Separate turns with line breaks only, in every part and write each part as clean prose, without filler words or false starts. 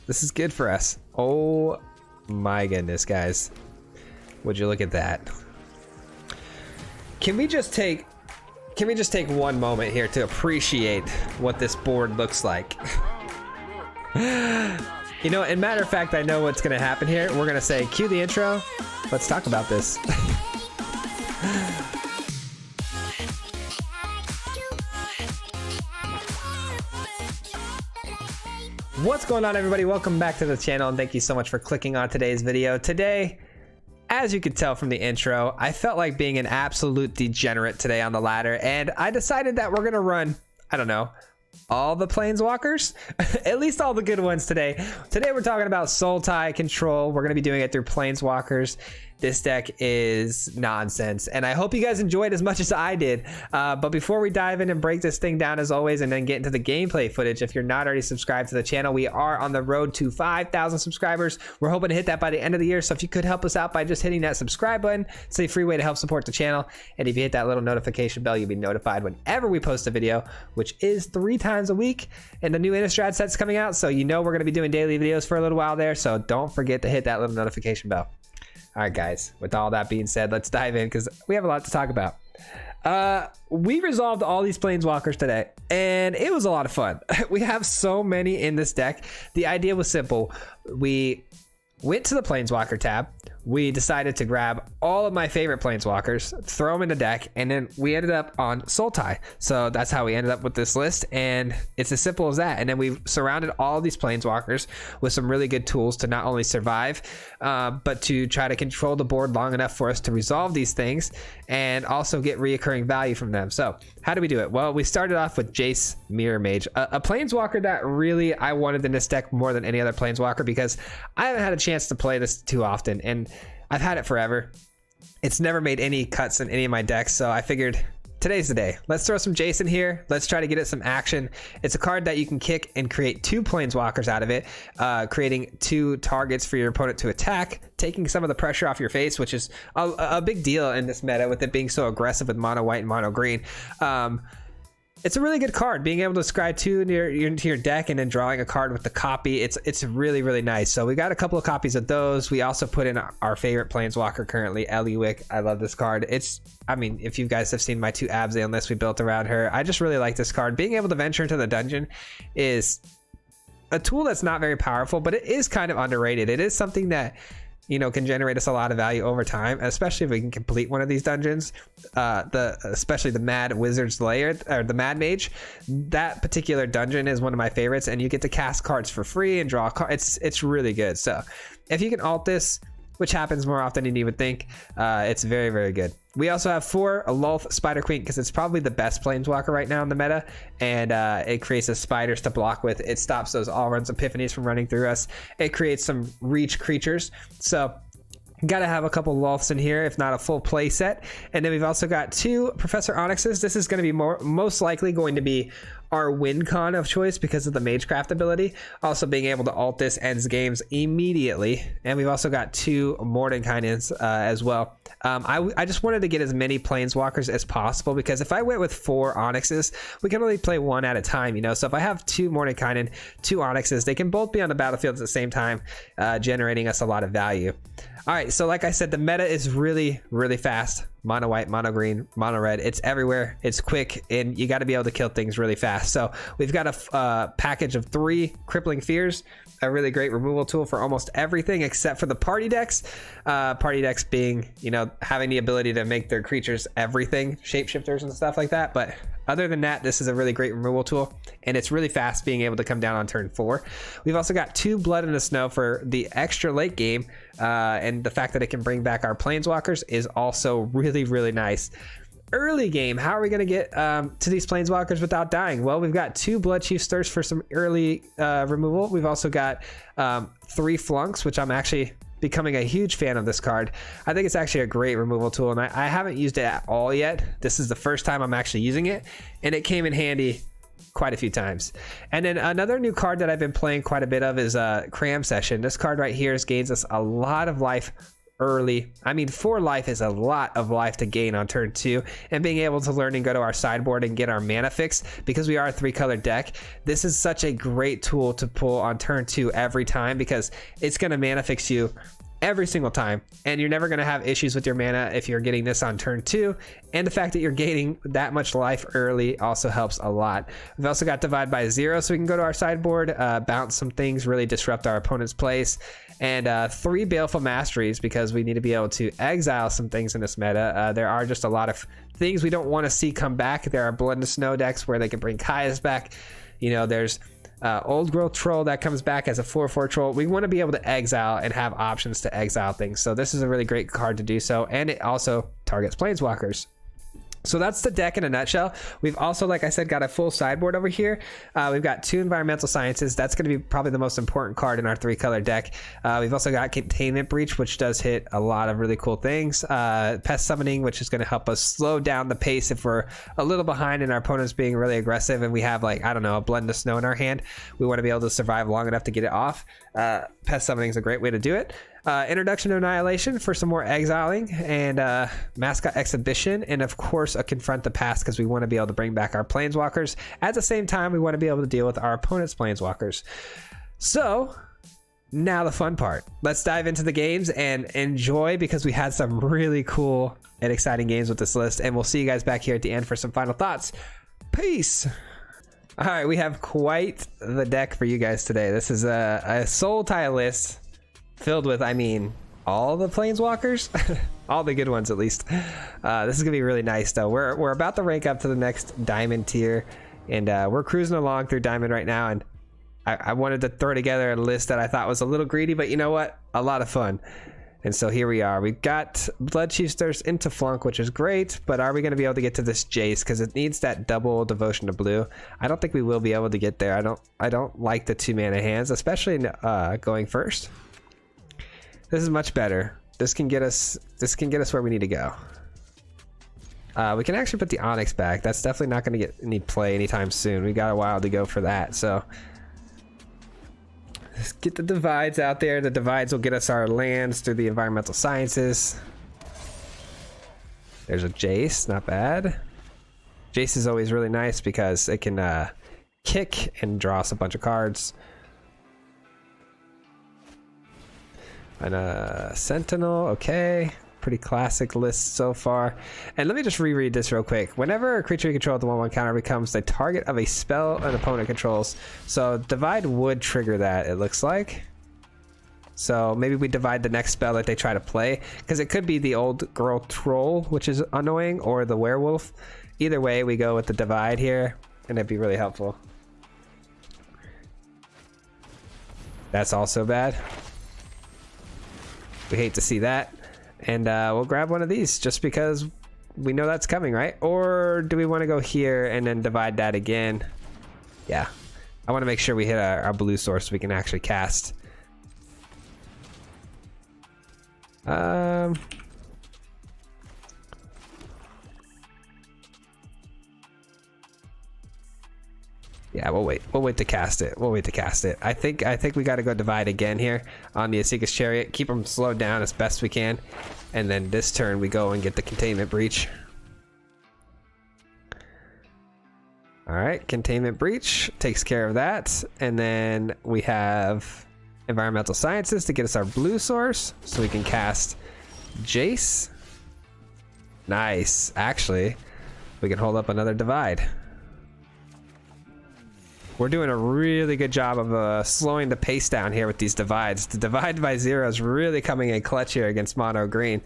This is good for us. Oh my goodness, guys. Would you look at that? Can we just take one moment here to appreciate what this board looks like? You know, and matter of fact, I know what's gonna happen here. We're gonna say, cue the intro. Let's talk about this. What's going on, everybody? Welcome back to the channel, and thank you so much for clicking on today's video. Today, as you could tell from the intro, I felt like being an absolute degenerate today on the ladder, and I decided that we're gonna run, I don't know, all the Planeswalkers, at least all the good ones today. Today we're talking about Sultai control. We're gonna be doing it through Planeswalkers. This deck is nonsense, and I hope you guys enjoyed as much as I did. But before we dive in and break this thing down, as always, and then get into the gameplay footage, if you're not already subscribed to the channel, we are on the road to 5,000 subscribers. We're hoping to hit that by the end of the year, so if you could help us out by just hitting that subscribe button, it's a free way to help support the channel. And if you hit that little notification bell, you'll be notified whenever we post a video, which is 3 times a week. And the new Innistrad set's coming out, so you know we're going to be doing daily videos for a little while there, so don't forget to hit that little notification bell. All right, guys, with all that being said, let's dive in because we have a lot to talk about. We resolved all these Planeswalkers today, and it was a lot of fun. We have so many in this deck. The idea was simple. We went to the Planeswalker tab. We decided to grab all of my favorite Planeswalkers, throw them in the deck, and then we ended up on Sultai. So that's how we ended up with this list, and it's as simple as that. And then we've surrounded all of these Planeswalkers with some really good tools to not only survive, but to try to control the board long enough for us to resolve these things and also get reoccurring value from them. So how do we do it? Well, we started off with Jace Mirror Mage, a Planeswalker that really I wanted in this deck more than any other Planeswalker because I haven't had a chance to play this too often, and I've had it forever. It's never made any cuts in any of my decks, so I figured today's the day. Let's throw some Jace in here. Let's try to get it some action. It's a card that you can kick and create 2 Planeswalkers out of it, creating 2 targets for your opponent to attack, taking some of the pressure off your face, which is a big deal in this meta with it being so aggressive with mono white and mono green. It's a really good card, being able to scry 2 into your deck and then drawing a card with the copy. It's really, really nice. So we got a couple of copies of those. We also put in our favorite Planeswalker currently, Eliwick. I love this card. I mean, if you guys have seen my 2 Abzan lists we built around her, I just really like this card. Being able to venture into the dungeon is a tool that's not very powerful, but it is kind of underrated. It is something that, you know, can generate us a lot of value over time, especially if we can complete one of these dungeons. Especially the Mad Wizard's Lair, or the Mad Mage. That particular dungeon is one of my favorites, and you get to cast cards for free and draw cards. It's really good. So if you can alt this, which happens more often than you would think, it's very, very good. We also have 4 Lolth Spider Queen because it's probably the best Planeswalker right now in the meta, and it creates a spiders to block with. It stops those all runs epiphanies from running through us. It creates some reach creatures. So gotta have a couple Lolths in here, if not a full play set. And then we've also got 2 Professor Onyxes. This is going to be most likely going to be our win con of choice because of the Magecraft ability. Also being able to alt this ends games immediately. And we've also got 2 Mordenkainens as well. I just wanted to get as many Planeswalkers as possible because if I went with 4 Onyxes, we can only play 1 at a time, you know. So if I have 2 Mordenkainen, 2 Onyxes, they can both be on the battlefield at the same time, generating us a lot of value. All right, so like I said, the meta is really, really fast. Mono white, mono green, mono red. It's everywhere. It's quick, and you got to be able to kill things really fast. So we've got a package of 3 Crippling Fears, a really great removal tool for almost everything except for the party decks. Party decks being, you know, having the ability to make their creatures everything, shapeshifters and stuff like that. But other than that, this is a really great removal tool, and it's really fast being able to come down on turn 4. We've also got 2 Blood in the Snow for the extra late game, and the fact that it can bring back our Planeswalkers is also really, really nice. Early game, how are we going to get to these Planeswalkers without dying? Well, we've got 2 Bloodchief Thirst for some early removal. We've also got 3 Flunks, which I'm actually becoming a huge fan of this card. I think it's actually a great removal tool, and I haven't used it at all yet. This is the first time I'm actually using it, and it came in handy quite a few times. And then another new card that I've been playing quite a bit of is Cram Session. This card right here gains us a lot of life early. I mean, 4 life is a lot of life to gain on turn 2, and being able to learn and go to our sideboard and get our mana fix because we are a 3-color deck. This is such a great tool to pull on turn 2 every time because it's going to mana fix you every single time, and you're never going to have issues with your mana if you're getting this on turn 2. And the fact that you're gaining that much life early also helps a lot. We've also got divide by 0, so we can go to our sideboard, bounce some things, really disrupt our opponent's plays, and 3 baleful masteries because we need to be able to exile some things in this meta. There are just a lot of things we don't want to see come back. There are Blood and Snow decks where they can bring Kaya's back. You know, there's Old Growth Troll that comes back as a 4/4 troll. We want to be able to exile and have options to exile things. So this is a really great card to do so, and it also targets Planeswalkers. So that's the deck in a nutshell. We've also, like I said, got a full sideboard over here. We've got 2 environmental sciences. That's going to be probably the most important card in our 3-color deck. We've also got Containment Breach, which does hit a lot of really cool things. Pest Summoning, which is going to help us slow down the pace if we're a little behind and our opponent's being really aggressive and we have, like, I don't know, a Blend of Snow in our hand. We want to be able to survive long enough to get it off. Pest Summoning is a great way to do it. Introduction to Annihilation for some more exiling, and Mascot Exhibition, and of course a Confront the Past because we want to be able to bring back our Planeswalkers. At the same time, we want to be able to deal with our opponent's Planeswalkers. So now the fun part. Let's dive into the games and enjoy, because we had some really cool and exciting games with this list, and we'll see you guys back here at the end for some final thoughts. Peace. All right, we have quite the deck for you guys today. This is a Sultai list filled with, I mean, all the Planeswalkers, all the good ones at least. This is gonna be really nice though. We're about to rank up to the next diamond tier, and we're cruising along through diamond right now, and I wanted to throw together a list that I thought was a little greedy, but you know what, a lot of fun. And so here we are. We've got Bloodchief's Thirst into Flunk, which is great, but are we going to be able to get to this Jace? Because it needs that double devotion to blue. I don't think we will be able to get there. I don't like the 2 mana hands, especially going first. This is much better. This can get us where we need to go. We can actually put the Onyx back. That's definitely not going to get any play anytime soon. We got a while to go for that. So let's get the divides out there. The divides will get us our lands through the environmental sciences. There's a Jace, not bad. Jace is always really nice because it can kick and draw us a bunch of cards. And a Sentinel, okay. Pretty classic list so far. And let me just reread this real quick. Whenever a creature you control at the 1/1 counter becomes the target of a spell an opponent controls. So divide would trigger that, it looks like. So maybe we divide the next spell that they try to play, because it could be the Old Girl Troll, which is annoying, or the Werewolf. Either way, we go with the divide here, and it'd be really helpful. That's also bad. We hate to see that. And we'll grab one of these just because we know that's coming, right? Or do we want to go here and then divide that again? Yeah. I want to make sure we hit our blue source so we can actually cast. Yeah, we'll wait. We'll wait to cast it. We'll wait to cast it. I think we got to go divide again here on the Asika's Chariot. Keep them slowed down as best we can, and then this turn we go and get the Containment Breach. All right, Containment Breach takes care of that, and then we have Environmental Sciences to get us our blue source, so we can cast Jace. Nice. Actually, we can hold up another divide. We're doing a really good job of slowing the pace down here with these divides. The divide by 0 is really coming in clutch here against mono green.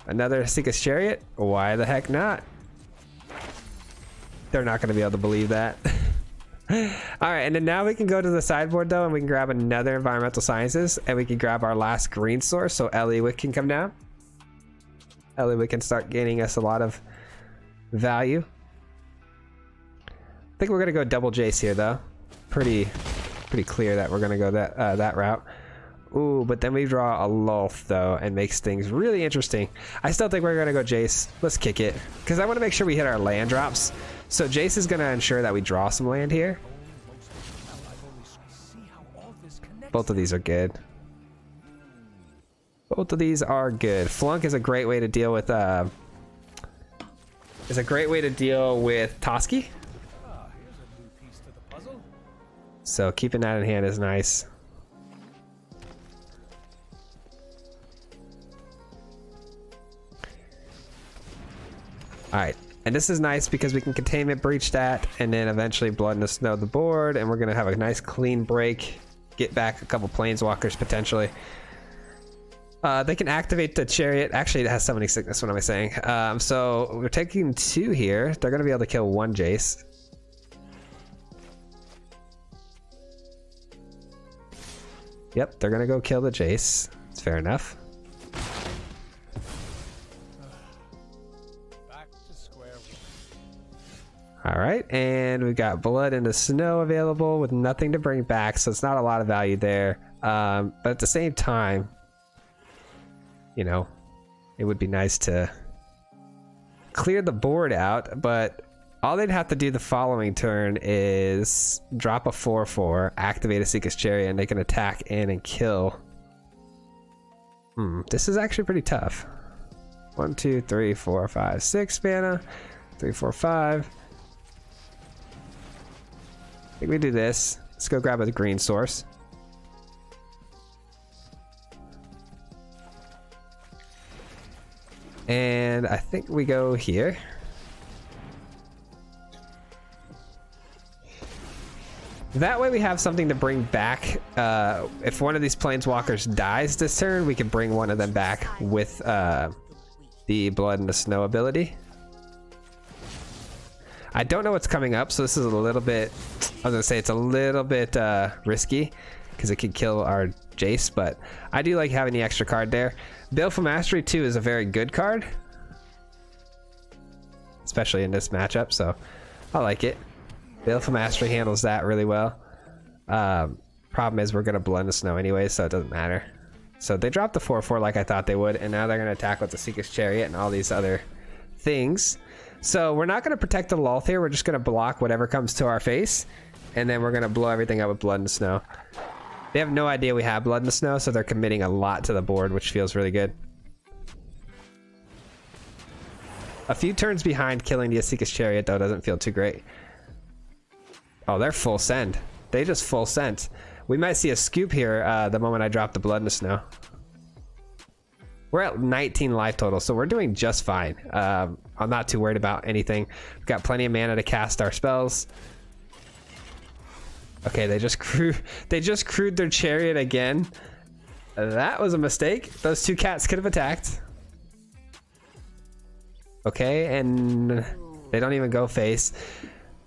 Another Asika's Chariot? Why the heck not? They're not going to be able to believe that. Alright, and then now we can go to the sideboard though, and we can grab another Environmental Sciences, and we can grab our last green source so Eliwick can come down. Eliwick can start gaining us a lot of value. I think we're gonna go double Jace here though. Pretty clear that we're gonna go that route. Ooh, but then we draw a Lolth though, and makes things really interesting. I still think we're gonna go Jace. Let's kick it, because I want to make sure we hit our land drops. So Jace is gonna ensure that we draw some land here. Both of these are good. Both of these are good. Flunk is a great way to deal with Toski. So keeping that in hand is nice. Alright, and this is nice because we can containment breach that and then eventually blood and snow the board, and we're gonna have a nice clean break, get back a couple planeswalkers potentially. They can activate the chariot. Actually, it has summoning sickness. What am I saying? So we're taking 2 here. They're gonna be able to kill 1 Jace. Yep, they're gonna go kill the Jace. It's fair enough. Alright, and we've got blood in the snow available with nothing to bring back, so it's not a lot of value there. But at the same time, you know, it would be nice to clear the board out, but all they'd have to do the following turn is drop a 4/4, activate a Seeker's Chariot, and they can attack in and kill. This is actually pretty tough. 1, 2, 3, 4, 5, 6 mana. 3, 4, 5. I think we do this. Let's go grab a green source. And I think we go here. That way we have something to bring back. If one of these planeswalkers dies this turn, we can bring one of them back with the blood and the snow ability. I don't know what's coming up, so this is a little bit, I was gonna say it's a little bit risky because it could kill our Jace, but I do like having the extra card there. Baleful Mastery 2 is a very good card, especially in this matchup, so I like it. Baleful Mastery handles that really well. Problem is we're gonna blend the snow anyway, so it doesn't matter. So they dropped the 4/4 like I thought they would, and now they're gonna attack with the Seeker's Chariot and all these other things. So we're not gonna protect the Lolth here, we're just gonna block whatever comes to our face, and then we're gonna blow everything up with blood and snow. They have no idea we have blood and snow, so they're committing a lot to the board, which feels really good. A few turns behind killing the Seeker's Chariot though doesn't feel too great. Oh, they're full send. They just full sent. We might see a scoop here the moment I drop the blood in the snow. We're at 19 life total, so we're doing just fine. I'm not too worried about anything. We've got plenty of mana to cast our spells. Okay, they just crewed their chariot again. That was a mistake. Those 2 cats could have attacked. Okay, and they don't even go face.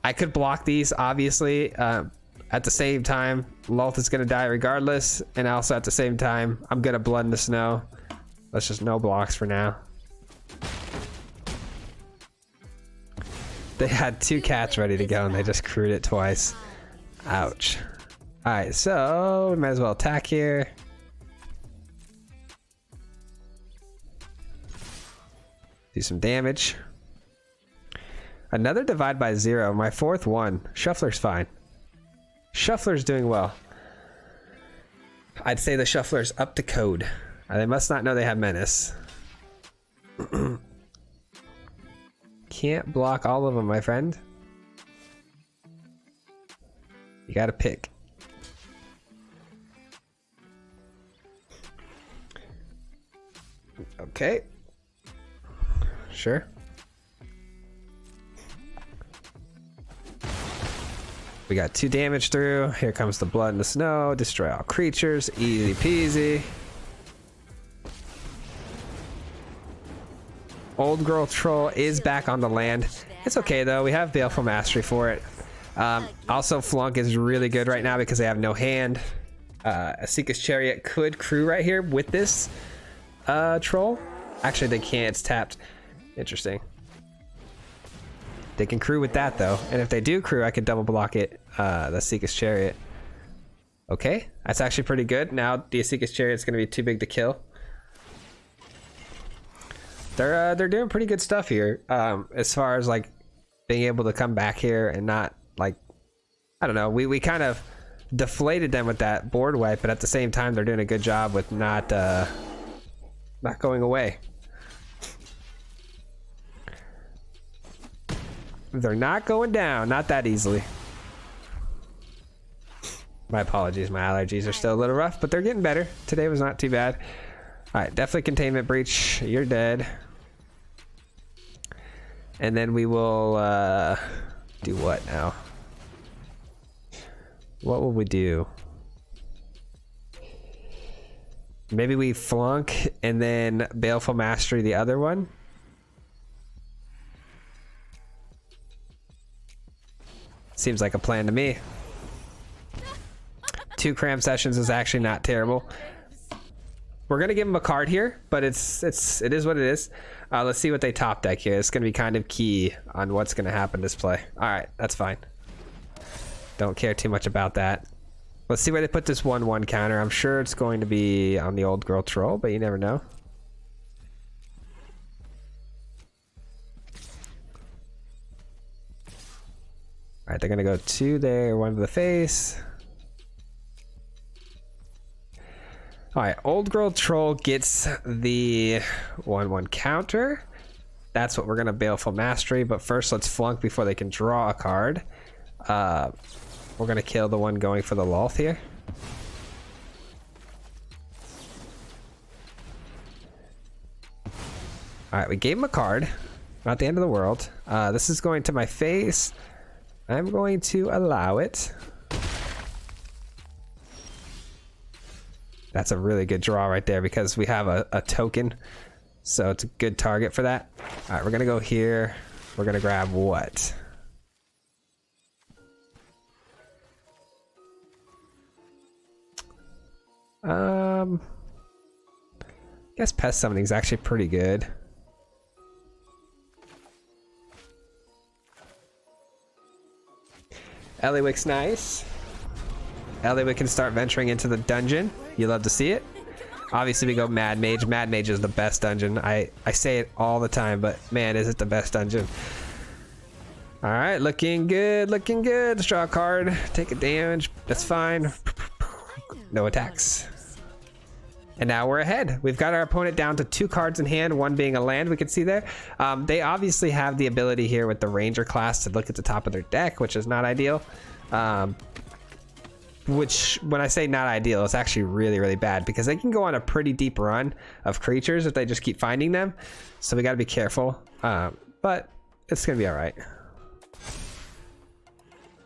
I could block these, obviously. At the same time, Lolth is gonna die regardless, and also at the same time, I'm gonna blood in the snow. Let's just no blocks for now. They had 2 cats ready to go, and they just crewed it twice. Ouch. Alright, so we might as well attack here. Do some damage. Another divide by 0, my 4th one. Shuffler's fine. Shuffler's doing well. I'd say the Shuffler's up to code. They must not know they have Menace. Can't block all of them, my friend. You gotta pick. Okay. Sure. We got 2 damage through. Here comes the blood and the snow. Destroy all creatures. Easy peasy. Old Girl Troll is back on the land. It's okay though. We have Baleful Mastery for it. Also, Flunk is really good right now because they have no hand. A Seeker's Chariot could crew right here with this troll. Actually, they can't. It's tapped. Interesting. They can crew with that though, and if they do crew, I could double block it. The Seeker's Chariot. Okay, that's actually pretty good. Now the Seeker's Chariot's going to be too big to kill. They're doing pretty good stuff here. As far as like being able to come back here and not like, I don't know. We kind of deflated them with that board wipe, but at the same time they're doing a good job with not not going away. They're not going down, not that easily. My apologies, my allergies are still a little rough, but they're getting better. Today was not too bad. All right, definitely containment breach. You're dead. And then we will do what now? What will we do? Maybe we flunk and then Baleful Mastery the other one. Seems like a plan to me. 2 cram sessions is actually not terrible. We're gonna give him a card here, but it is what it is. Let's see what they top deck here. It's gonna be kind of key on what's gonna happen this play. All right, that's fine. Don't care too much about that. Let's see where they put this 1/1 counter. I'm sure it's going to be on the old girl troll, but you never know. All right, they're gonna go 2 there, 1 to the face. All right, old girl troll gets the 1/1 counter. That's what we're gonna Baleful Mastery, but first let's flunk before they can draw a card. We're gonna kill the one going for the Lolth here. All right, we gave him a card. Not the end of the world. This is going to my face. I'm going to allow it. That's a really good draw right there because we have a token. So it's a good target for that. All right, we're gonna go here. We're gonna grab what? I guess Pest Summoning is actually pretty good. Eliwick's nice. Eliwick can start venturing into the dungeon. You love to see it. Obviously we go Mad Mage. Mad Mage is the best dungeon. I say it all the time, but man, is it the best dungeon. All right, looking good, looking good. Let's draw a card, take a damage, that's fine. No attacks. And now we're ahead. We've got our opponent down to 2 cards in hand, 1 being a land we can see there. They obviously have the ability here with the Ranger class to look at the top of their deck, which is not ideal. Which, when I say not ideal, it's actually really, really bad because they can go on a pretty deep run of creatures if they just keep finding them. So we got to be careful, but it's going to be all right.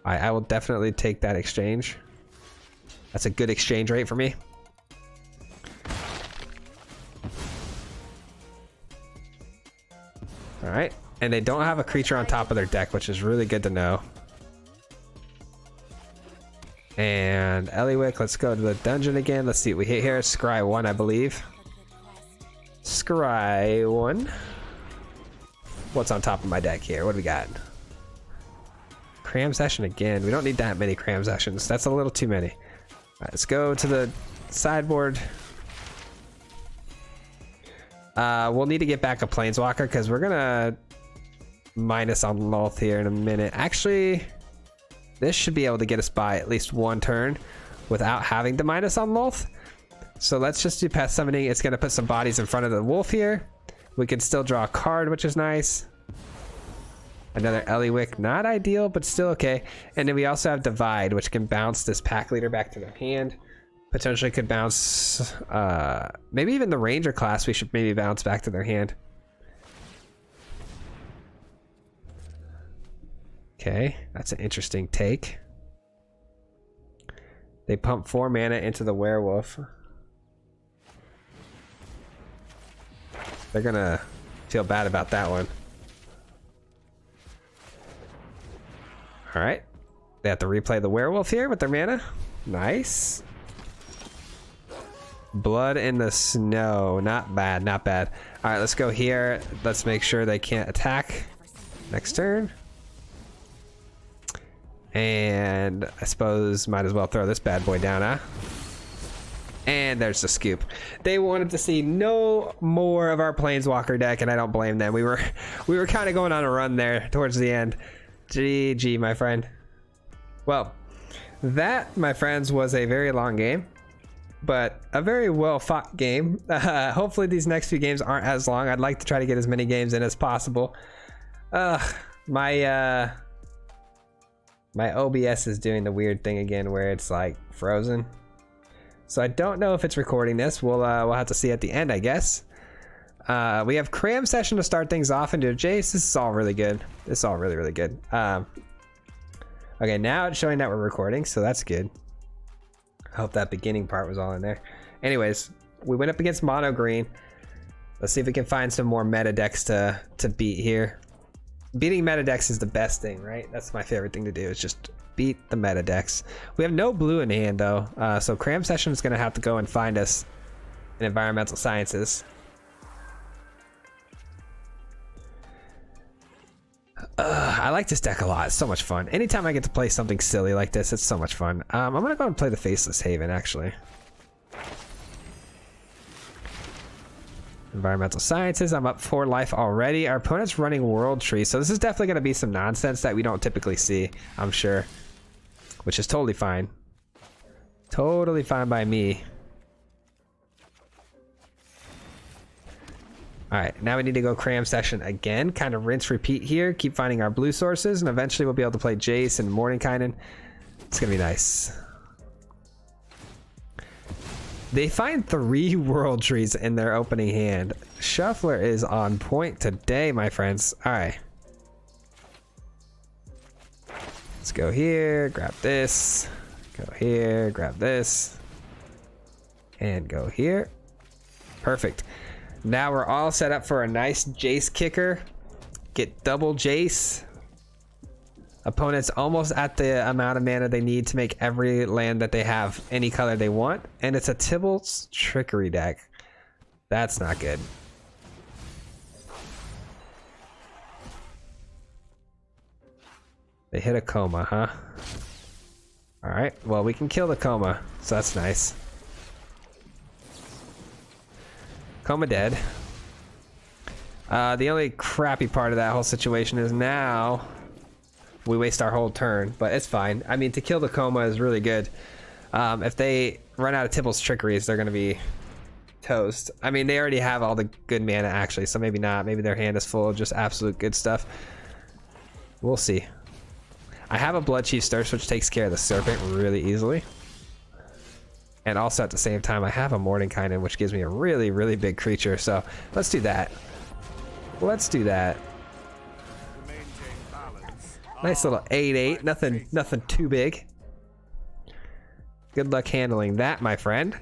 I will definitely take that exchange. That's a good exchange rate for me. All right, and they don't have a creature on top of their deck, which is really good to know. And Eliwick, let's go to the dungeon again. Let's see what we hit here. Scry 1, I believe. Scry 1. What's on top of my deck here? What do we got? Cram session again. We don't need that many cram sessions. That's a little too many. All right, let's go to the sideboard. We'll need to get back a Planeswalker because we're gonna minus on Lolth here in a minute. Actually, this should be able to get us by at least 1 turn without having to minus on Lolth. So let's just do Pest Summoning. It's gonna put some bodies in front of the wolf here. We can still draw a card, which is nice. Another Eliwick, not ideal, but still okay. And then we also have Divide, which can bounce this pack leader back to their hand. Potentially could bounce, maybe even the Ranger class we should maybe bounce back to their hand. Okay, that's an interesting take. They pump 4 mana into the werewolf. They're gonna feel bad about that one. All right, they have to replay the werewolf here with their mana. Nice. Blood in the Snow, not bad, not bad. All right, let's go here. Let's make sure they can't attack next turn. And I suppose might as well throw this bad boy down, huh? And there's the scoop. They wanted to see no more of our Planeswalker deck, and I don't blame them. We were kind of going on a run there towards the end. GG, my friend. Well, that, my friends, was a very long game. but a very well fought game. Hopefully these next few games aren't as long. I'd like to try to get as many games in as possible. My OBS is doing the weird thing again where it's like frozen. So I don't know if it's recording this. We'll have to see at the end, I guess. We have cram session to start things off into Jace. This is all really good. This is all really, really good. Okay, now it's showing that we're recording, so that's good. I hope that beginning part was all in there. Anyways, we went up against mono green. Let's see if we can find some more meta decks to beat here. Beating meta decks is the best thing, right? That's my favorite thing to do, is just beat the meta decks. We have no blue in hand though, so cram session is gonna have to go and find us in environmental sciences. I like this deck a lot. It's so much fun. Anytime I get to play something silly like this, it's so much fun. I'm gonna go and play the Faceless Haven, actually. Environmental Sciences, I'm up 4 life already. Our opponent's running World Tree, so this is definitely gonna be some nonsense that we don't typically see, I'm sure. Which is totally fine. Totally fine by me. Alright, now we need to go cram session again. Kind of rinse, repeat here. Keep finding our blue sources, and eventually we'll be able to play Jace and Mordenkainen. It's gonna be nice. They find 3 World Trees in their opening hand. Shuffler is on point today, my friends. Alright. Let's go here, grab this. Go here, grab this. And go here. Perfect. Now we're all set up for a nice Jace kicker. Get double Jace. Opponent's almost at the amount of mana they need to make every land that they have any color they want. And it's a Tybalt's Trickery deck. That's not good. They hit a coma, huh? Alright, well we can kill the coma, so that's nice. Coma dead. The only crappy part of that whole situation is now we waste our whole turn, but it's fine. I mean, to kill the coma is really good. If they run out of Tybalt's Trickeries, they're gonna be toast. I mean, they already have all the good mana actually, so maybe not. Maybe their hand is full of just absolute good stuff. We'll see. I have a Bloodchief Thirst, which takes care of the Serpent really easily. And also at the same time, I have a Mordenkainen, which gives me a really, really big creature. So let's do that. Let's do that. Nice little 8/8. Nothing too big. Good luck handling that, my friend.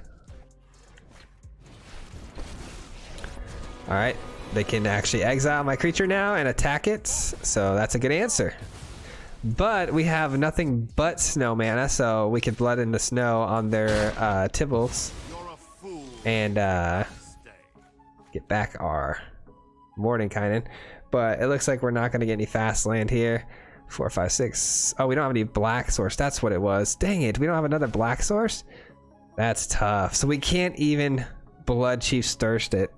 All right, they can actually exile my creature now and attack it. So that's a good answer. But we have nothing but snow mana, so we could blood in the snow on their Tybalts and get back our Mordenkainen. But it looks like we're not going to get any fast land here. 4, 5, 6. Oh, we don't have any black source. That's what it was. Dang it, we don't have another black source? That's tough. So we can't even Bloodchief Thirst it.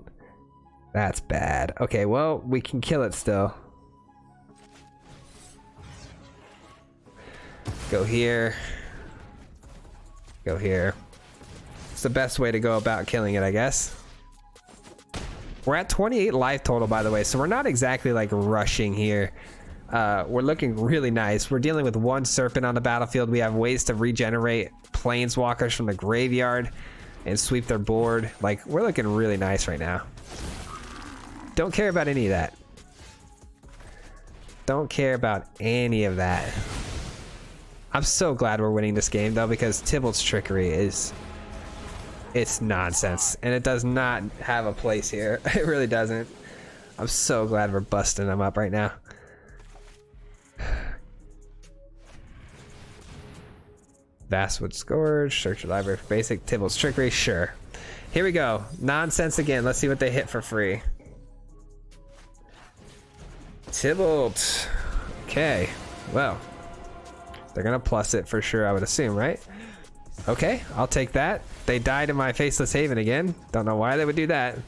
That's bad. Okay, well, we can kill it still. Go here. Go here. It's the best way to go about killing it, I guess. We're at 28 life total, by the way, so we're not exactly like rushing here. We're looking really nice. We're dealing with 1 Serpent on the battlefield. We have ways to regenerate Planeswalkers from the graveyard and sweep their board. Like, we're looking really nice right now. Don't care about any of that. Don't care about any of that. I'm so glad we're winning this game though, because Tybalt's Trickery is, it's nonsense and it does not have a place here. It really doesn't. I'm so glad we're busting them up right now. Vastwood Scourge, search your library for basic. Tybalt's Trickery, sure. Here we go. Nonsense again. Let's see what they hit for free. Tybalt. Okay. Well, they're gonna plus it for sure, I would assume, right? Okay, I'll take that. They died in my Faceless Haven again. Don't know why they would do that.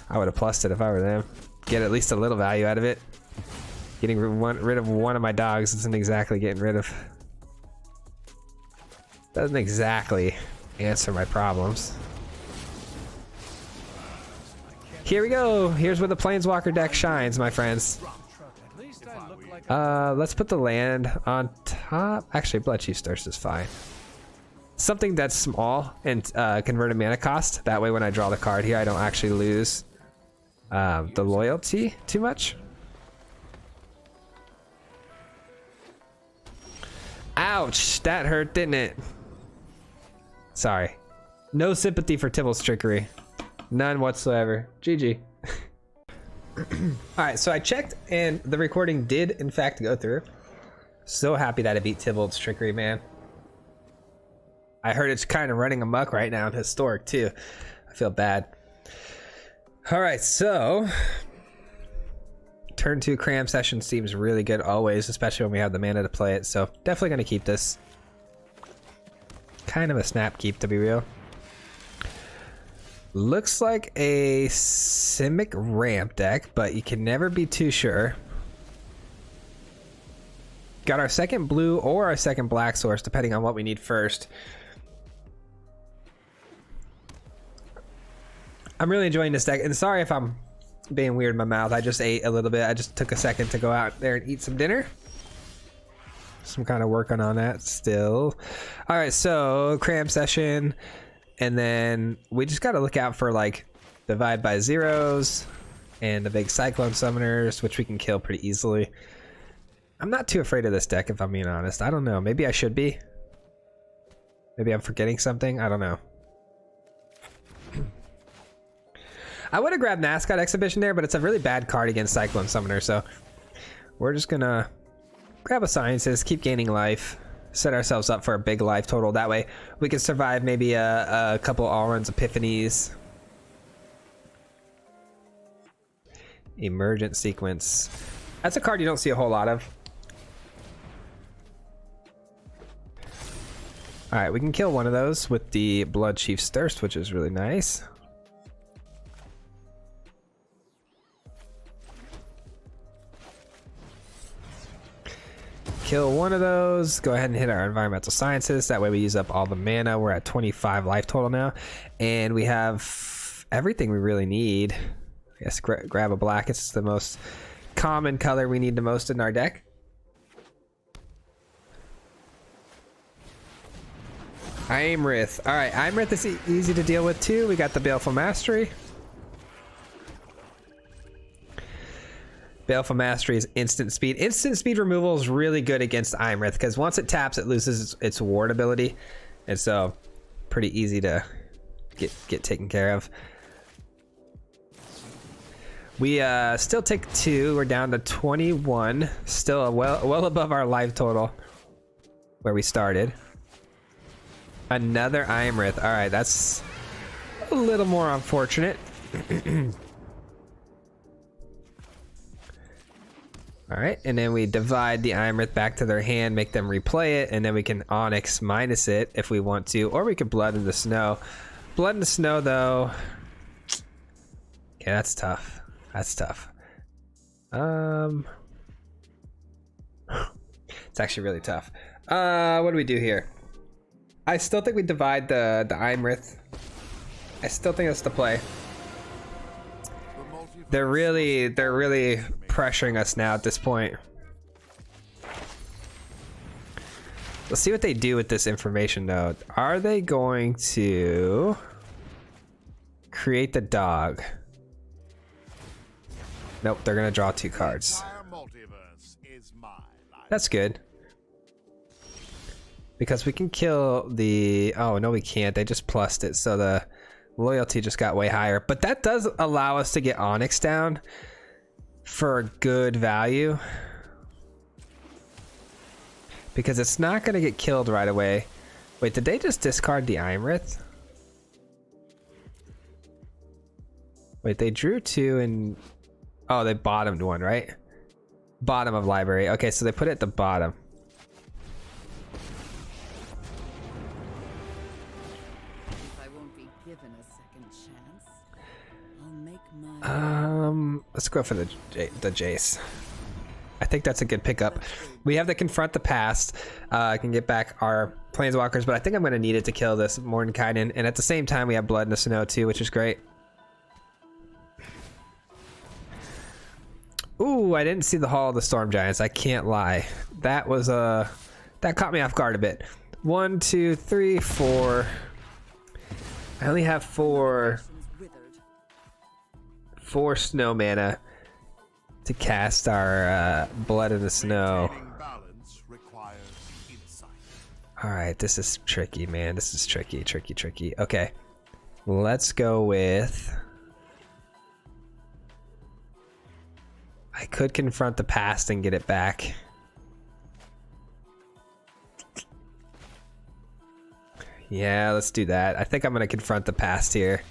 I would have plussed it if I were them. Get at least a little value out of it. Getting rid of one of my dogs isn't exactly getting rid of. Doesn't exactly answer my problems. Here we go. Here's where the Planeswalker deck shines, my friends. Let's put the land on top. Actually, Bloodchief's Thirst is fine. Something that's small and converted mana cost. That way when I draw the card here, I don't actually lose the loyalty too much. Ouch, that hurt, didn't it? Sorry. No sympathy for Tybalt's Trickery. None whatsoever. GG. Alright, so I checked and the recording did in fact go through. So happy that I beat Tybalt's Trickery, man. I heard it's kind of running amok right now in Historic too. I feel bad. Alright, so turn 2 cram session seems really good always, especially when we have the mana to play it, so definitely gonna keep this. Kind of a snap keep, to be real. Looks like a Simic ramp deck, but you can never be too sure. Got our second blue or our second black source, depending on what we need first. I'm really enjoying this deck, and sorry if I'm being weird in my mouth. I just ate a little bit. I just took a second to go out there and eat some dinner. So I'm kind of working on that still. All right, so cram session, and then we just got to look out for like divide by zeros and the big cyclone summoners, which we can kill pretty easily. I'm not too afraid of this deck, if I'm being honest. I don't know. Maybe I should be. Maybe I'm forgetting something. I don't know. I would have grabbed Mascot Exhibition there, but it's a really bad card against Cyclone Summoner, so we're just gonna grab a Sciences, keep gaining life, set ourselves up for a big life total. That way we can survive maybe a couple Alrund's Epiphanies. Emergent Sequence. That's a card you don't see a whole lot of. Alright, we can kill one of those with the Bloodchief's Thirst, which is really nice. Kill one of those, go ahead and hit our Environmental Sciences. That way we use up all the mana. We're at 25 life total now, and we have everything we really need. I guess grab a black. It's the most common color we need the most in our deck. Imrith. All right, Imrith is easy to deal with too. We got the Baleful Mastery. Baleful Mastery is instant speed. Instant speed removal is really good against Imrith because once it taps, it loses its ward ability, and so pretty easy to get taken care of. We still take 2. We're down to 21. Still well above our life total where we started. Another Imrith. All right, that's a little more unfortunate. All right, and then we divide the Imrith back to their hand, make them replay it, and then we can Onyx minus it if we want to, or we could Blood in the Snow. Blood in the Snow, though. Yeah, that's tough. That's tough. It's actually really tough. What do we do here? I still think we divide the Imrith. I still think that's the play. They're really pressuring us now at this point. Let's see what they do with this information though. Are they going to create the dog? Nope, they're gonna draw 2 cards. That's good. Because we can kill the... Oh, no we can't. They just plussed it, so the loyalty just got way higher. But that does allow us to get Onyx down for a good value. Because it's not going to get killed right away. Wait, did they just discard the Imrith? Wait, they drew 2 and... Oh, they bottomed 1, right? Bottom of library. Okay, so they put it at the bottom. Let's go for the Jace. I think that's a good pickup. We have to confront the past. Can get back our Planeswalkers, but I think I'm going to need it to kill this Mordenkainen. And at the same time, we have Blood in the Snow too, which is great. Ooh, I didn't see the Hall of the Storm Giants. I can't lie. That was that caught me off guard a bit. 1, 2, 3, 4. I only have four snow mana to cast our Blood in the Snow. All right, this is tricky, man. This is tricky. Okay, let's go with... I could confront the past and get it back. Yeah, let's do that. I think I'm gonna confront the past here.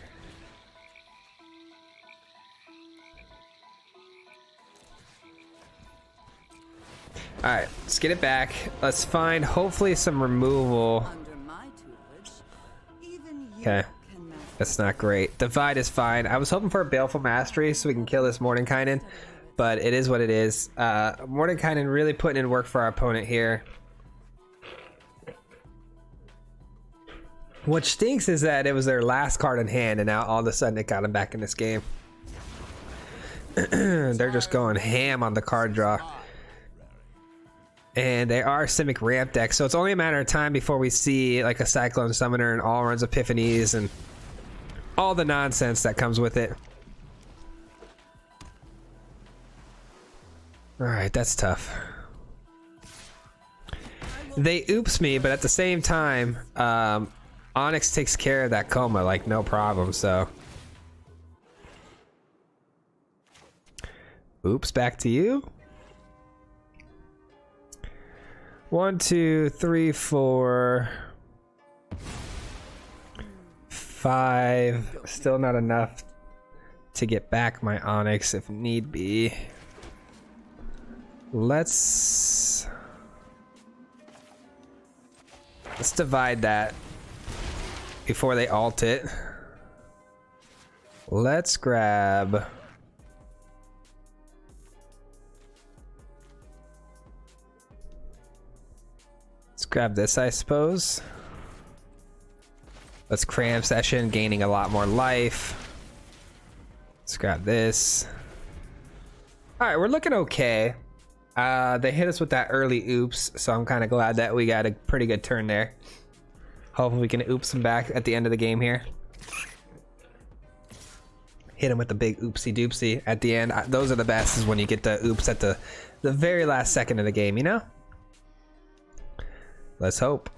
All right, let's get it back. Let's find hopefully some removal. Okay, that's not great. Divide is fine. I was hoping for a Baleful Mastery so we can kill this Mordenkainen, but it is what it is. Mordenkainen really putting in work for our opponent here. What stinks is that it was their last card in hand, and now all of a sudden it got them back in this game. They're just going ham on the card draw. And they are Simic Ramp deck, so it's only a matter of time before we see like a Cyclone Summoner and all runs Epiphanies and all the nonsense that comes with it. Alright, that's tough. They oops me, but at the same time, Onyx takes care of that coma like no problem, so. Oops, back to you. 1, 2, 3, 4, 5. Still not enough to get back my Onyx if need be. Let's divide that before they ult it. Let's grab... grab this, I suppose. Let's cram session, gaining a lot more life. Let's grab this. All right, we're looking okay. They hit us with that early oops, so I'm kind of glad that we got a pretty good turn there. Hopefully we can oops them back at the end of the game here. Hit him with the big oopsie doopsie at the end. Those are the best, is when you get the oops at the very last second of the game, you know? Let's hope.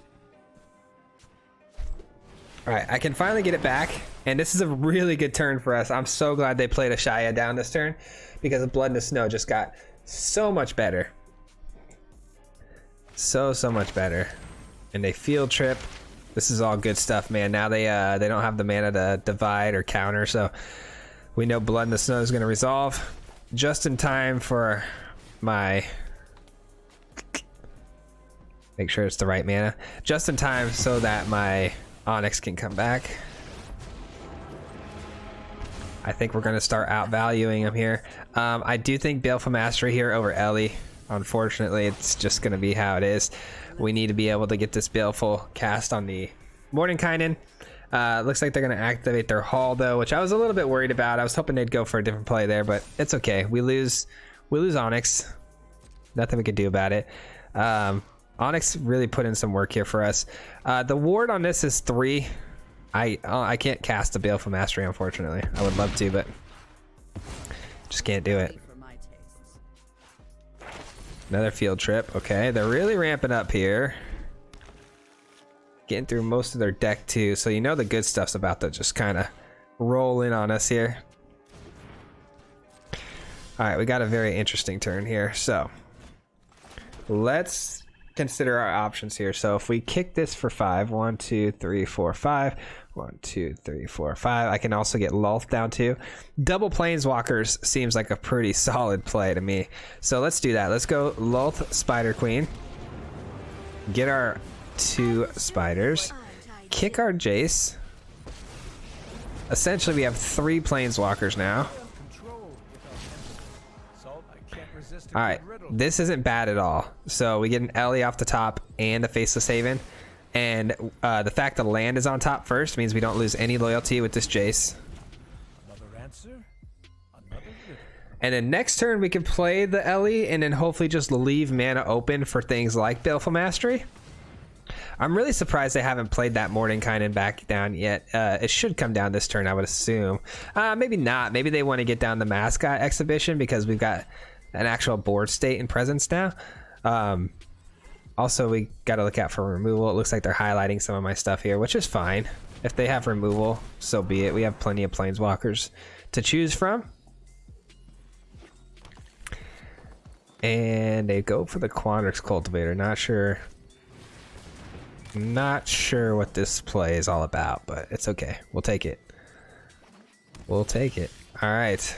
All right, I can finally get it back, and this is a really good turn for us. I'm so glad they played a Shaya down this turn, because the Blood in the Snow just got so much better. So much better. And they field trip. This is all good stuff, man. Now they don't have the mana to divide or counter, so we know Blood in the Snow is going to resolve just in time for my... Make sure it's the right mana. Just in time so that my Onyx can come back. I think we're going to start outvaluing him here. I do think Baleful Mastery here over Ellie. Unfortunately, it's just going to be how it is. We need to be able to get this Baleful cast on the Mordenkainen. Looks like they're going to activate their Hall, though, which I was a little bit worried about. I was hoping they'd go for a different play there, but it's okay. We lose Onyx. Nothing we can do about it. Onyx really put in some work here for us. The ward on this is 3. I can't cast a Baleful Mastery, unfortunately. I would love to, but just can't do it. Another field trip. Okay, they're really ramping up here. Getting through most of their deck too, so you know the good stuff's about to just kind of roll in on us here. All right, we got a very interesting turn here. So let's consider our options here. So if we kick this for 5, 1, 2, 3, 4, 5, 1, 2, 3, 4, 5. I can also get Lulth down too. Double Planeswalkers seems like a pretty solid play to me. So let's do that. Let's go Lulth, Spider Queen. Get our 2 spiders. Kick our Jace. Essentially, we have 3 Planeswalkers now. All right, this isn't bad at all. So we get an Ellie off the top and a Faceless Haven, And the fact the land is on top first means we don't lose any loyalty with this Jace.
Another answer, another riddle.
And then next turn we can play the Ellie and then hopefully just leave mana open for things like Baleful Mastery. I'm really surprised they haven't played that Mordenkainen back down yet. It should come down this turn, I would assume. Maybe not. Maybe they want to get down the Mascot Exhibition because we've got an actual board state and presence now. Also, we got to look out for removal. It looks like they're highlighting some of my stuff here, which is fine. If they have removal, so be it. We have plenty of Planeswalkers to choose from. And they go for the Quandrix Cultivator. Not sure what this play is all about, but it's okay. We'll take it. We'll take it. All right.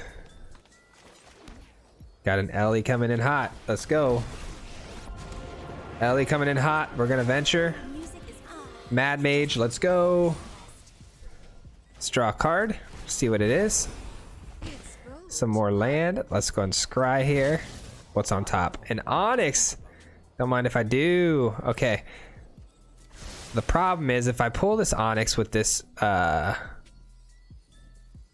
Got an Ellie coming in hot. Let's go. Ellie coming in hot. We're gonna venture. Mad Mage, let's go. Let's draw a card. See what it is. Some more land. Let's go and scry here. What's on top? An Onyx. Don't mind if I do. Okay. The problem is if I pull this Onyx with this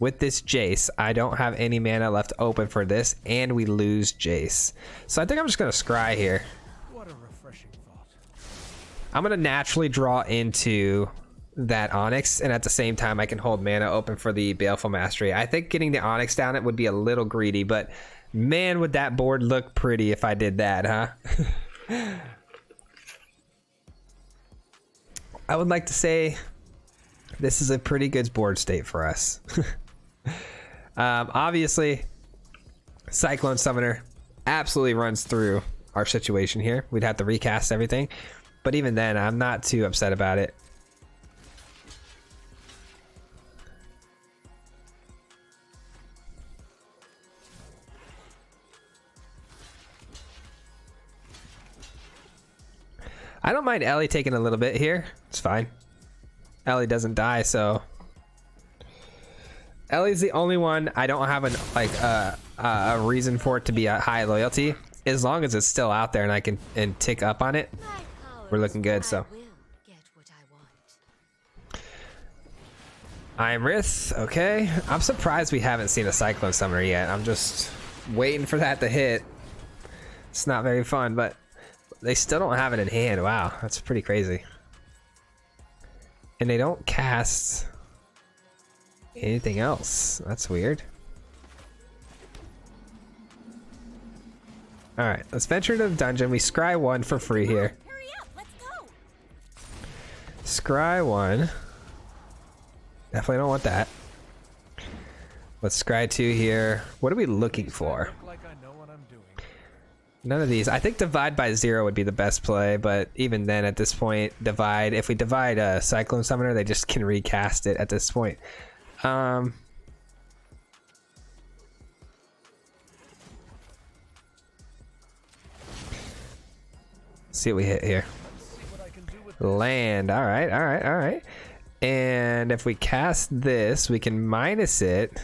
Jace, I don't have any mana left open for this, and we lose Jace. So I think I'm just gonna scry here.
What a refreshing thought.
I'm gonna naturally draw into that Onyx, and at the same time I can hold mana open for the Baleful Mastery. I think getting the Onyx down it would be a little greedy, but man, would that board look pretty if I did that, huh? I would like to say this is a pretty good board state for us. Obviously, Cyclone Summoner absolutely runs through our situation here. We'd have to recast everything, but even then, I'm not too upset about it. I don't mind Ellie taking a little bit here. It's fine. Ellie doesn't die, so Ellie's the only one I don't have a reason for it to be a high loyalty. As long as it's still out there and I can tick up on it, we're looking good. So I'm Rith. Okay, I'm surprised we haven't seen a Cyclone Summoner yet. I'm just waiting for that to hit. It's not very fun, but they still don't have it in hand. Wow, that's pretty crazy. And they don't cast anything else. That's weird. All right, let's venture to the dungeon. We scry one for free here.
Hurry up, let's go.
Scry one. Definitely don't want that. Let's scry two here. What are we looking for?
Like I know what I'm doing.
None of these. I think divide by 0 would be the best play, but even then at this point, divide. If we divide a Cyclone Summoner, they just can recast it at this point. See what we hit here. Land. All right, all right, all right. And if we cast this, we can minus it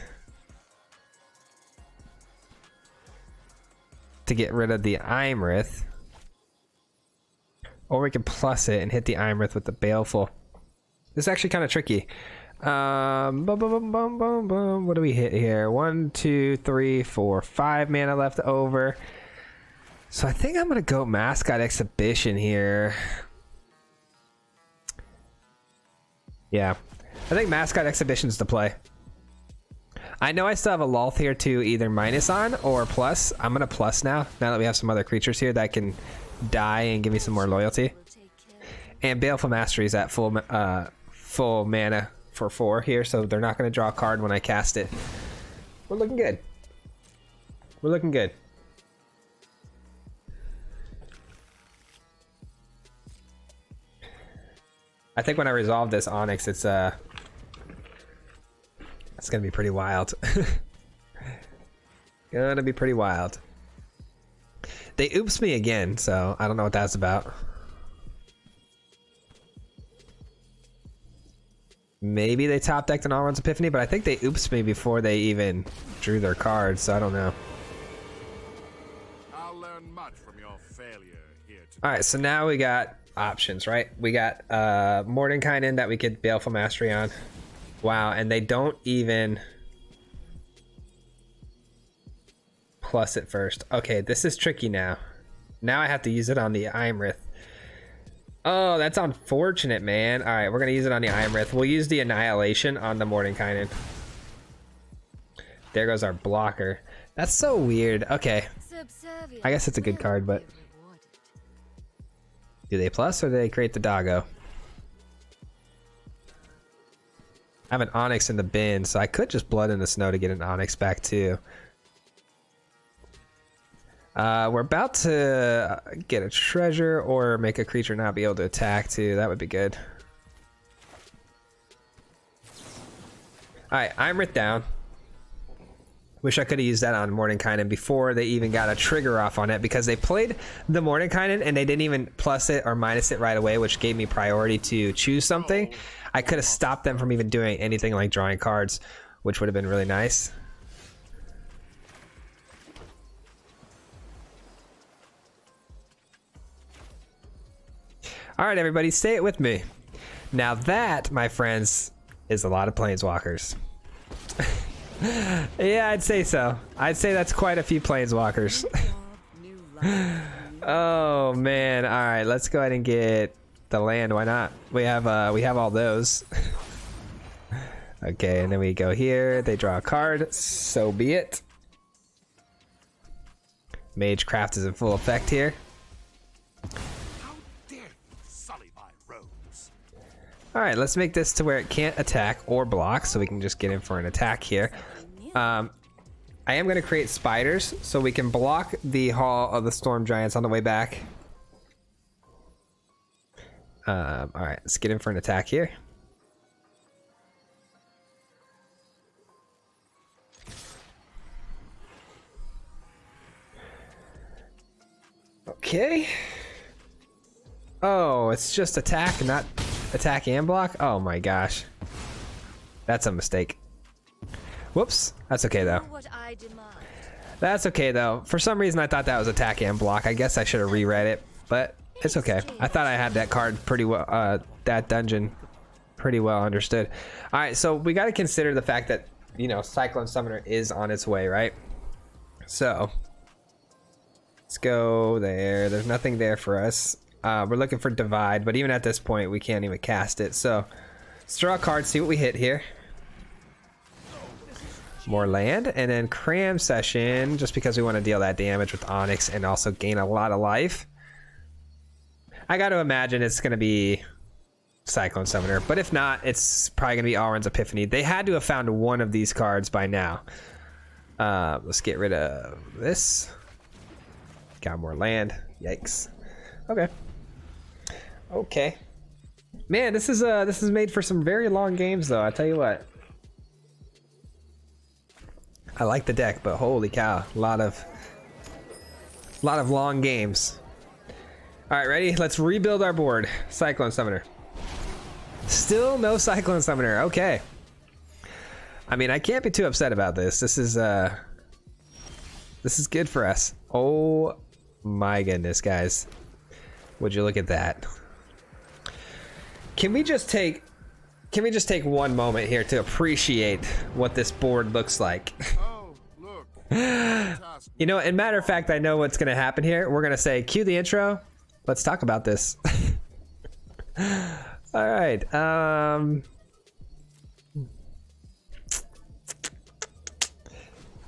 to get rid of the Imrith, or we can plus it and hit the Imrith with the Baleful. This is actually kind of tricky. Boom, boom, boom, boom, boom, boom. What do we hit here? 1, 2, 3, 4, 5 mana left over. So I think I'm gonna go Mascot Exhibition here. Yeah, I think Mascot Exhibition's the play. I know I still have a Lolth here to either minus on or plus. I'm gonna plus now that we have some other creatures here that can die and give me some more loyalty. And Baleful Mastery is at full mana for 4 here, so they're not gonna draw a card when I cast it. We're looking good. We're looking good. I think when I resolve this Onyx, it's gonna be pretty wild. Gonna be pretty wild. They oops me again, so I don't know what that's about. Maybe they top decked an All-Runs Epiphany, but I think they oops me before they even drew their cards, so I don't know.
I'll learn much from your failure here today.
All right, so now we got options, right? We got Mordenkainen that we could Baleful Mastery on. Wow, and they don't even plus it first. Okay, this is tricky now. Now I have to use it on the Imrith. Oh, that's unfortunate, man. All right, we're gonna use it on the Imrith. We'll use the Annihilation on the Mordenkainen. There goes our blocker. That's so weird. Okay, I guess it's a good card, but do they plus or do they create the doggo? I have an Onyx in the bin, so I could just Blood in the Snow to get an Onyx back too. We're about to get a treasure or make a creature not be able to attack too. That would be good. Alright, Imrith down. Wish I could have used that on Mordenkainen before they even got a trigger off on it, because they played the Mordenkainen and they didn't even plus it or minus it right away, which gave me priority to choose something. I could have stopped them from even doing anything like drawing cards, which would have been really nice. All right, everybody, say it with me. Now that, my friends, is a lot of Planeswalkers. Yeah, I'd say so. I'd say that's quite a few Planeswalkers. Oh man! All right, let's go ahead and get the land. Why not? We have all those. Okay, and then we go here. They draw a card. So be it. Magecraft is in full effect here. All right, let's make this to where it can't attack or block, so we can just get in for an attack here. I am going to create spiders so we can block the Hall of the Storm Giants on the way back. All right, let's get in for an attack here. Okay. Oh, it's just attack, not attack and block? Oh my gosh. That's a mistake. Whoops. That's okay though. That's okay though. For some reason I thought that was attack and block. I guess I should have reread it, but it's okay. I thought I had that card pretty well, that dungeon pretty well understood. All right, so we got to consider the fact that, you know, Cyclone Summoner is on its way, right? So let's go there. There's nothing there for us. We're looking for Divide, but even at this point we can't even cast it. So let's draw a card, see what we hit here. More land, and then Cram Session, just because we want to deal that damage with Onyx and also gain a lot of life. I got to imagine it's going to be Cyclone Summoner, but if not, it's probably going to be Alrund's Epiphany. They had to have found one of these cards by now. Let's get rid of this. Got more land. Yikes. Okay. Okay. Man, this is made for some very long games though, I tell you what. I like the deck, but holy cow, a lot of long games. All right, ready? Let's rebuild our board. Cyclone Summoner. Still no Cyclone Summoner. Okay. I mean, I can't be too upset about this. This is good for us. Oh my goodness, guys. Would you look at that? Can we just take one moment here to appreciate what this board looks like?
Oh, look.
You know, and matter of fact, I know what's going to happen here. We're going to say, cue the intro. Let's talk about this. All right.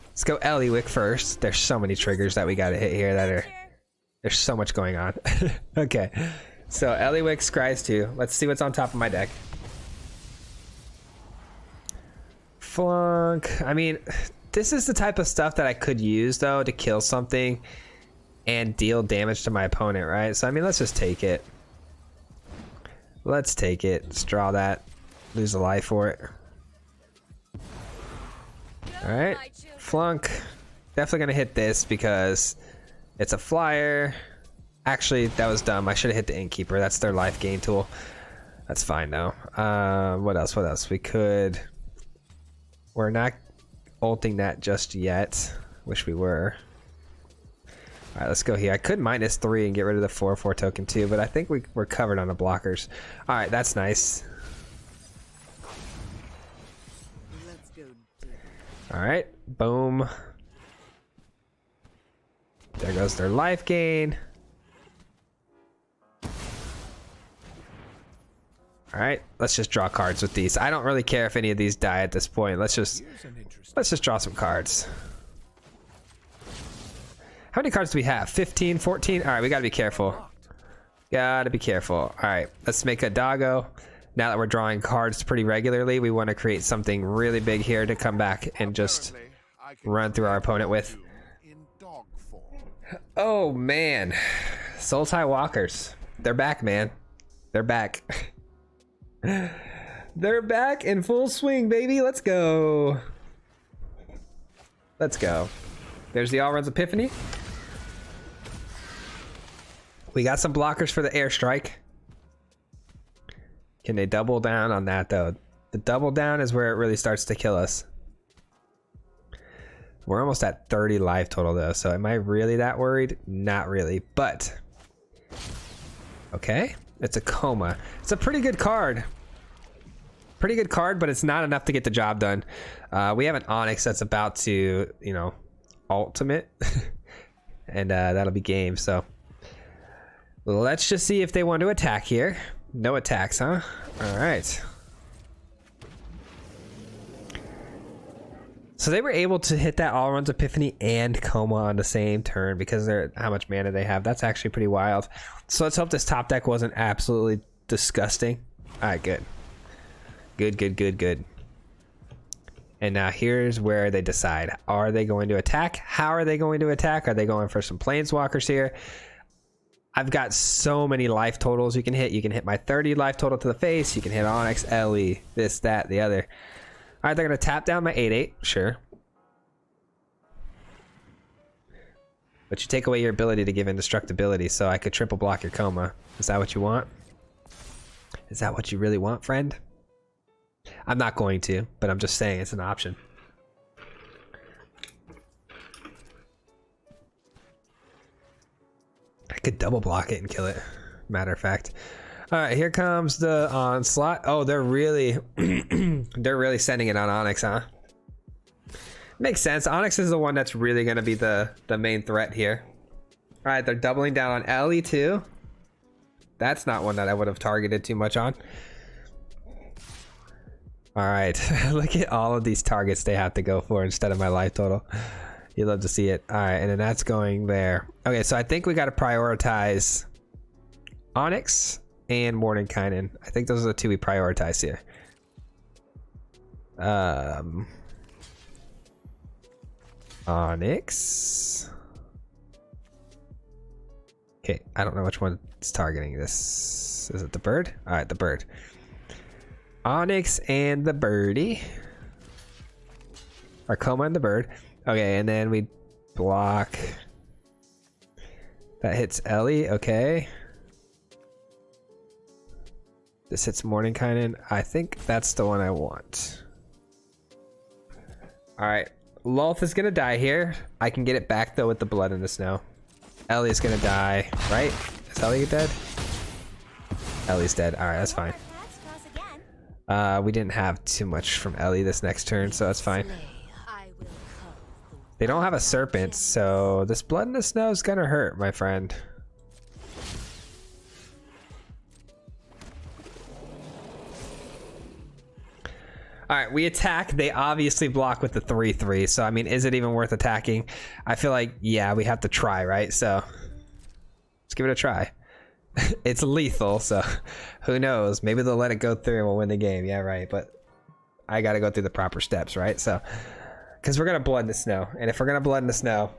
Let's go Eliwick first. There's so many triggers that we got to hit here that are... There's so much going on. Okay. So Eliwick, Scries 2. Let's see what's on top of my deck. Flunk. I mean, this is the type of stuff that I could use though to kill something and deal damage to my opponent, right? So I mean, let's just take it. Let's take it. Let's draw that. Lose a life for it. All right. Flunk. Definitely gonna hit this because it's a flyer. Actually, that was dumb. I should have hit the Innkeeper. That's their life gain tool. That's fine though. What else? What else? We could... We're not ulting that just yet. Wish we were. All right, let's go here. I could -3 and get rid of the 4/4 token too, but I think we're covered on the blockers. All right, that's nice.
Let's go deep.
All right, boom. There goes their life gain. All right, let's just draw cards with these. I don't really care if any of these die at this point. Let's just draw some cards. How many cards do we have? 15, 14? All right, we gotta be careful. Gotta be careful. All right, let's make a doggo. Now that we're drawing cards pretty regularly, we want to create something really big here to come back and just run through our opponent with. Oh man, Sultai Walkers. They're back, man. They're back. They're back in full swing, baby. Let's go. Let's go. There's the All-Runs Epiphany. We got some blockers for the airstrike. Can they double down on that though? The double down is where it really starts to kill us. We're almost at 30 life total though, so am I really that worried? Not really, but okay. It's a coma. It's a pretty good card. Pretty good card, but it's not enough to get the job done. We have an Onyx that's about to, you know, ultimate, and that'll be game. So let's just see if they want to attack here. No attacks, huh? All right. So they were able to hit that All-Runs Epiphany and Coma on the same turn because they're how much mana they have. That's actually pretty wild. So let's hope this top deck wasn't absolutely disgusting. All right, good. Good. And now here's where they decide. Are they going to attack? How are they going to attack? Are they going for some Planeswalkers here? I've got so many life totals you can hit. You can hit my 30 life total to the face. You can hit Onyx, Ellie, this, that, the other. All right, they're going to tap down my 8/8. Sure. But you take away your ability to give indestructibility, so I could triple block your Coma. Is that what you want? Is that what you really want, friend? I'm not going to, but I'm just saying it's an option. I could double block it and kill it, matter of fact. All right, here comes the onslaught. Oh, they're really they're really sending it on Onyx, huh? Makes sense. Onyx is the one that's really going to be the main threat here. All right, they're doubling down on Ellie too. That's not one that I would have targeted too much on. All right, look at all of these targets they have to go for instead of my life total. You love to see it. All right, and then that's going there. Okay, so I think we got to prioritize Onyx and Mordenkainen. I think those are the two we prioritize here. Onyx. Okay, I don't know which one is targeting this. Is it the bird? All right, the bird. Onyx and the birdie. Or Coma and the bird. Okay, and then we block. That hits Ellie. Okay. This hits Mordenkainen. I think that's the one I want. Alright. Lolth is gonna die here. I can get it back though with the blood in the snow. Ellie is gonna die, right? Is Ellie dead? Ellie's dead. Alright, that's fine. We didn't have too much from Ellie this next turn, so that's fine. They don't have a serpent, so this blood in the snow is gonna hurt, my friend. All right, we attack. They obviously block with the 3/3. So, I mean, is it even worth attacking? I feel like, yeah, we have to try, right? So, let's give it a try. It's lethal, so who knows? Maybe they'll let it go through and we'll win the game. Yeah, right. But I got to go through the proper steps, right? So, because we're going to blood in the snow. And if we're going to blood in the snow,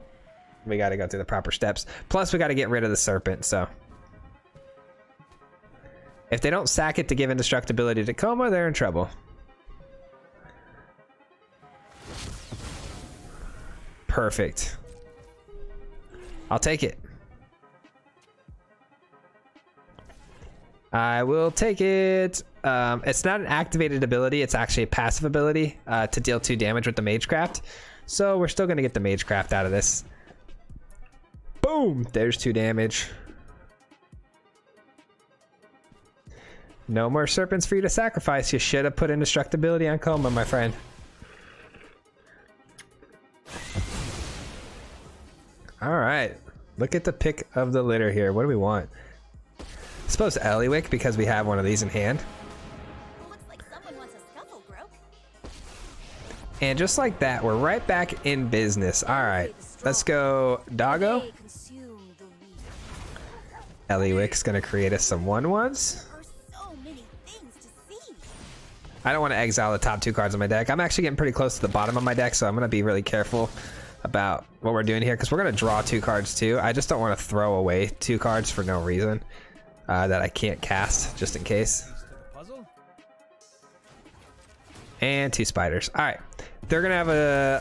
we got to go through the proper steps. Plus, we got to get rid of the serpent, so. If they don't sack it to give indestructibility to Coma, they're in trouble. Perfect. I'll take it. I will take it. It's not an activated ability. It's actually a passive ability to deal 2 damage with the Magecraft. So we're still going to get the Magecraft out of this. Boom! Boom! There's 2 damage. No more serpents for you to sacrifice. You should have put indestructibility on Coma, my friend. All right. Look at the pick of the litter here. What do we want? I suppose Eliwick, because we have one of these in hand.
Looks like someone wants a scuffle, Broke.
And just like that, we're right back in business. All right. Let's go Doggo.
They consume the weak.
Eliwick's going to create us some 1/1s.
There are so many things to see.
I don't want to exile the top 2 cards on my deck. I'm actually getting pretty close to the bottom of my deck, so I'm going to be really careful about what we're doing here because we're going to draw 2 cards too. I just don't want to throw away 2 cards for no reason that I can't cast just in case.
Puzzle?
And 2 spiders. All right. They're going to have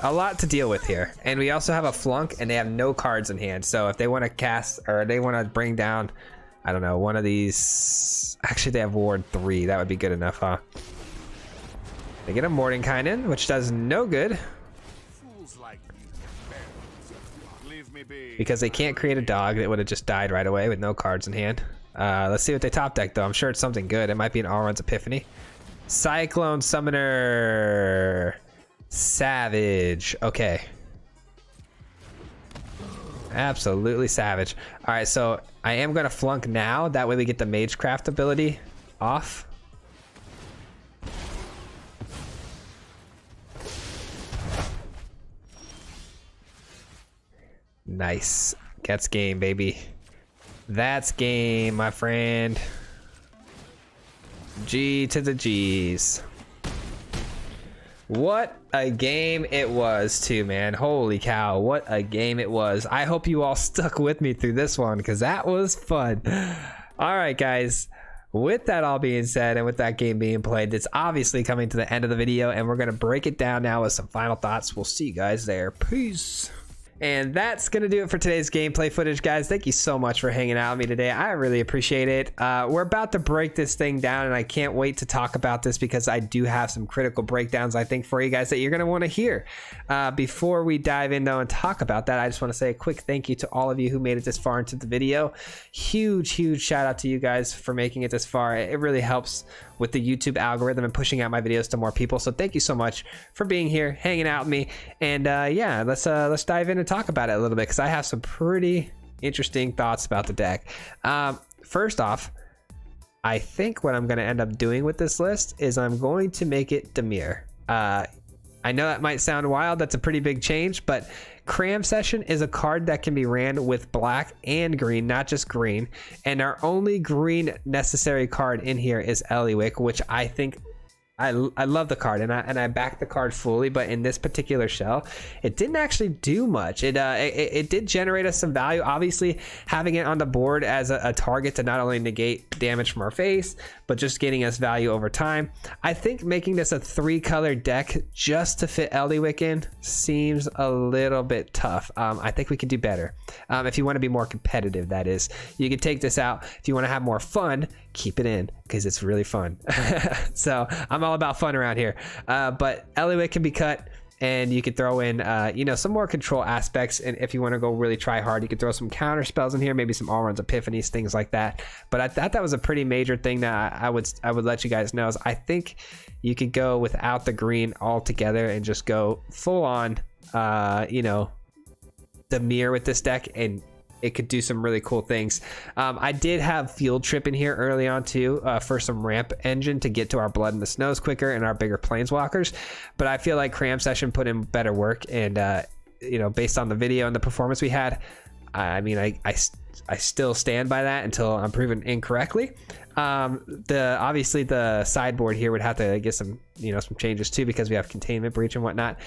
a lot to deal with here. And we also have a flunk and they have no cards in hand. So if they want to cast or they want to bring down, I don't know, one of these. Actually, they have Ward 3. That would be good enough, huh? They get a Mordenkainen, which does no good. Because they can't create a dog that would have just died right away with no cards in hand. Let's see what they top deck though. I'm sure it's something good. It might be an Alrund's Epiphany. Cyclone Summoner. Savage. Okay. Absolutely savage. All right, so I am going to flunk now. That way we get the Magecraft ability off. Nice. That's game, baby. That's game, my friend. G to the G's. What a game it was too, man. Holy cow, what a game it was. I hope you all stuck with me through this one because that was fun. All right, guys. With that all being said and with that game being played, it's obviously coming to the end of the video and we're going to break it down now with some final thoughts. We'll see you guys there. Peace. And that's going to do it for today's gameplay footage, guys. Thank you so much for hanging out with me today. I really appreciate it. We're about to break this thing down, and I can't wait to talk about this because I do have some critical breakdowns, I think, for you guys that you're going to want to hear. Before we dive in, though, and talk about that, I just want to say a quick thank you to all of you who made it this far into the video. Huge, huge shout out to you guys for making it this far. It really helps with the YouTube algorithm and pushing out my videos to more people. So thank you so much for being here, hanging out with me. And yeah, let's dive in and talk about it a little bit because I have some pretty interesting thoughts about the deck. First off, I think what I'm going to end up doing with this list is I'm going to make it Dimir. I know that might sound wild. That's a pretty big change, but Cram Session is a card that can be ran with black and green, not just green. And our only green necessary card in here is Eliwick, which I think I love the card and I back the card fully, but in this particular shell, it didn't actually do much. It did generate us some value. Obviously, having it on the board as a target to not only negate damage from our face, but just getting us value over time. I think making this a 3-color deck just to fit Eliwick in seems a little bit tough. I think we could do better. If you want to be more competitive, that is. You can take this out. If you want to have more fun, keep it in because it's really fun. So I'm all about fun around here. But Eliwick can be cut and you could throw in you know, some more control aspects, and if you want to go really try hard, you could throw some counter spells in here, maybe some Alrund's Epiphanies, things like that. But I thought that was a pretty major thing that I would let you guys know is I think you could go without the green altogether and just go full on you know, Dimir with this deck, and it could do some really cool things. I did have Field Trip in here early on too for some ramp engine to get to our Blood in the Snows quicker and our bigger Planeswalkers. But I feel like Cram Session put in better work, and you know, based on the video and the performance we had, I mean, I still stand by that until I'm proven incorrectly. Obviously the sideboard here would have to get some, you know, some changes too because we have Containment Breach and whatnot.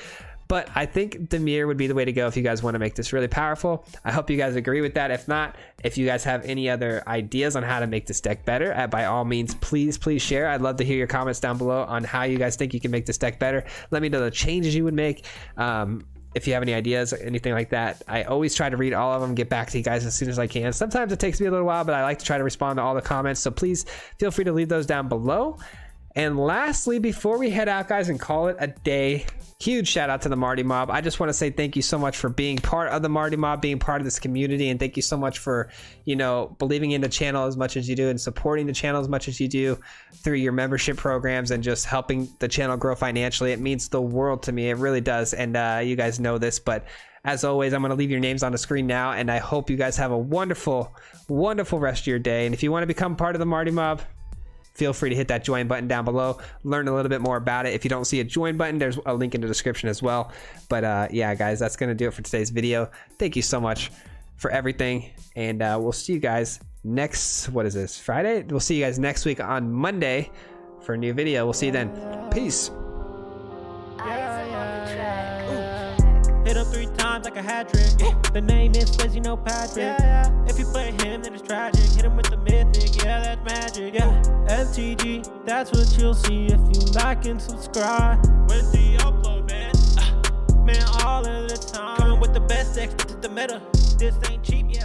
But I think Dimir would be the way to go if you guys want to make this really powerful. I hope you guys agree with that. If not, if you guys have any other ideas on how to make this deck better, by all means, please share. I'd love to hear your comments down below on how you guys think you can make this deck better. Let me know the changes you would make. If you have any ideas or anything like that, I always try to read all of them, get back to you guys as soon as I can. Sometimes it takes me a little while, but I like to try to respond to all the comments. So please feel free to leave those down below. And lastly, before we head out, guys, and call it a day, huge shout out to the Marty Mob. I just want to say thank you so much for being part of the Marty Mob, being part of this community, and thank you so much for, you know, believing in the channel as much as you do and supporting the channel as much as you do through your membership programs and just helping the channel grow financially. It means the world to me. It really does. And you guys know this, but as always, I'm going to leave your names on the screen now, and I hope you guys have a wonderful, wonderful rest of your day. And if you want to become part of the Marty Mob, feel free to hit that join button down below, learn a little bit more about it. If you don't see a join button, there's a link in the description as well. But yeah, guys, that's going to do it for today's video. Thank you so much for everything, and we'll see you guys next, what is this, Friday? We'll see you guys next week on Monday for a new video. We'll see you then. Peace.
Hit him 3 times like a hat trick. The name is Fizzy, no Patrick. If you play him, then it's tragic. Hit him with the mythic, yeah, that's magic. Yeah, MTG, that's what you'll see if you like and subscribe. With the upload, man. Man, all of the time. Coming with the best decks, this is the meta. This ain't cheap, yeah.